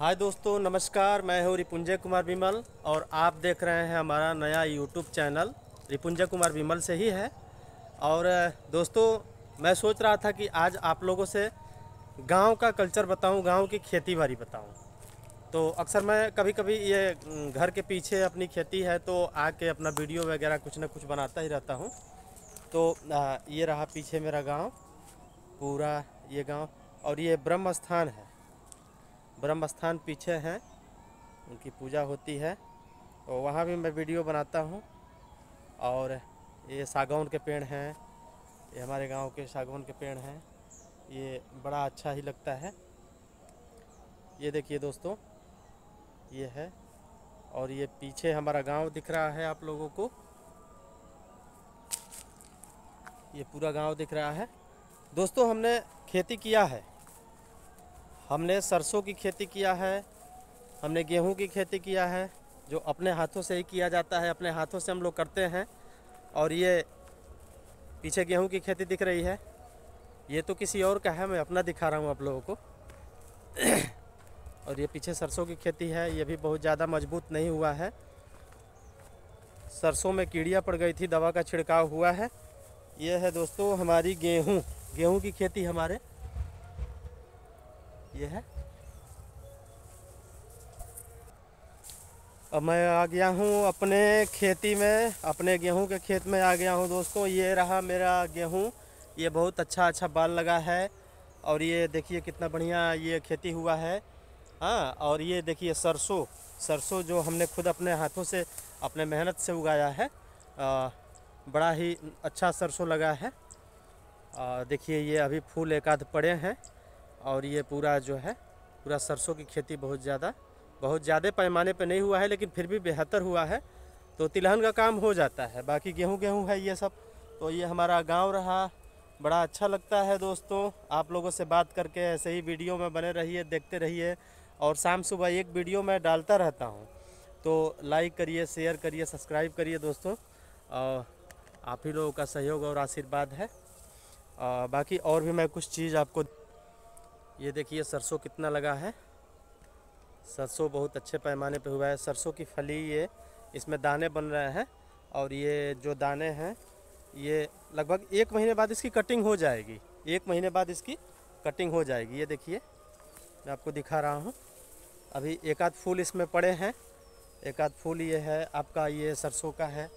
हाय दोस्तों, नमस्कार। मैं हूँ रिपुंजय कुमार विमल और आप देख रहे हैं हमारा नया यूट्यूब चैनल रिपुंजय कुमार विमल से ही है। और दोस्तों, मैं सोच रहा था कि आज आप लोगों से गांव का कल्चर बताऊं, गांव की खेती बाड़ी बताऊं। तो अक्सर मैं कभी कभी ये घर के पीछे अपनी खेती है तो आके अपना वीडियो वगैरह कुछ ना कुछ बनाता ही रहता हूं। तो ये रहा पीछे मेरा गांव, पूरा ये गांव। और ये ब्रह्म स्थान है, ब्रह्म स्थान पीछे हैं, उनकी पूजा होती है तो वहाँ भी मैं वीडियो बनाता हूँ। और ये सागौन के पेड़ हैं, ये हमारे गांव के सागौन के पेड़ हैं, ये बड़ा अच्छा ही लगता है। ये देखिए दोस्तों, ये है। और ये पीछे हमारा गांव दिख रहा है आप लोगों को, ये पूरा गांव दिख रहा है। दोस्तों, हमने खेती किया है, हमने सरसों की खेती किया है, हमने गेहूं की खेती किया है, जो अपने हाथों से ही किया जाता है, अपने हाथों से हम लोग करते हैं। और ये पीछे गेहूं की खेती दिख रही है, ये तो किसी और का है, मैं अपना दिखा रहा हूँ आप लोगों को। और ये पीछे सरसों की खेती है, ये भी बहुत ज़्यादा मजबूत नहीं हुआ है, सरसों में कीड़ियाँ पड़ गई थी, दवा का छिड़काव हुआ है। ये है दोस्तों हमारी गेहूं की खेती हमारे, ये है। अब मैं आ गया हूँ अपने खेती में, अपने गेहूं के खेत में आ गया हूँ दोस्तों। ये रहा मेरा गेहूं, ये बहुत अच्छा बाल लगा है। और ये देखिए कितना बढ़िया ये खेती हुआ है। हाँ, और ये देखिए सरसों जो हमने खुद अपने हाथों से अपने मेहनत से उगाया है। बड़ा ही अच्छा सरसों लगा है। देखिए ये अभी फूल एक आध पड़े हैं। और ये पूरा जो है, पूरा सरसों की खेती बहुत ज़्यादा पैमाने पे नहीं हुआ है, लेकिन फिर भी बेहतर हुआ है। तो तिलहन का काम हो जाता है, बाकी गेहूं है ये सब। तो ये हमारा गांव रहा, बड़ा अच्छा लगता है दोस्तों आप लोगों से बात करके। ऐसे ही वीडियो में बने रहिए, देखते रहिए। और शाम सुबह एक वीडियो मैं डालता रहता हूं, तो लाइक करिए, शेयर करिए, सब्सक्राइब करिए दोस्तों। आप ही लोगों का सहयोग और आशीर्वाद है। बाकी और भी मैं कुछ चीज़ आपको, ये देखिए सरसों कितना लगा है, सरसों बहुत अच्छे पैमाने पे हुआ है। सरसों की फली, ये इसमें दाने बन रहे हैं। और ये जो दाने हैं, ये लगभग 1 महीने बाद इसकी कटिंग हो जाएगी, 1 महीने बाद इसकी कटिंग हो जाएगी। ये देखिए मैं आपको दिखा रहा हूँ, अभी एक आध फूल इसमें पड़े हैं, एक आध फूल ये है आपका, ये सरसों का है।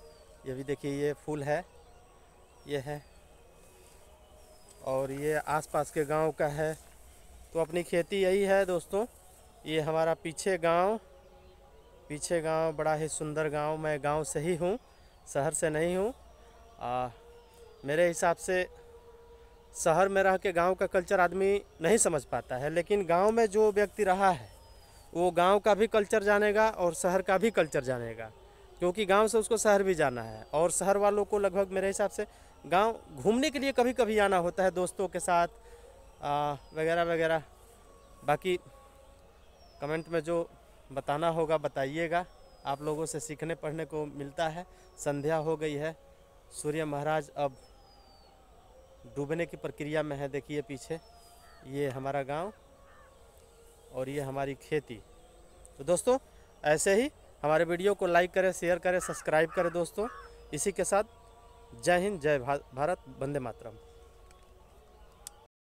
ये भी देखिए ये फूल है, ये है। और ये आसपास के गांव का है। तो अपनी खेती यही है दोस्तों। ये हमारा पीछे गांव बड़ा ही सुंदर गांव। मैं गांव से ही हूँ, शहर से नहीं हूँ। मेरे हिसाब से शहर में रह के गांव का कल्चर आदमी नहीं समझ पाता है, लेकिन गांव में जो व्यक्ति रहा है वो गांव का भी कल्चर जानेगा और शहर का भी कल्चर जानेगा, क्योंकि गांव से उसको शहर भी जाना है। और शहर वालों को लगभग मेरे हिसाब से गांव घूमने के लिए कभी कभी आना होता है दोस्तों के साथ, वगैरह वगैरह। बाकी कमेंट में जो बताना होगा बताइएगा, आप लोगों से सीखने पढ़ने को मिलता है। संध्या हो गई है, सूर्य महाराज अब डूबने की प्रक्रिया में है। देखिए पीछे ये हमारा गांव और ये हमारी खेती। तो दोस्तों, ऐसे ही हमारे वीडियो को लाइक करें, शेयर करें, सब्सक्राइब करें दोस्तों। इसी के साथ जय हिंद, जय भारत, वंदे मातरम।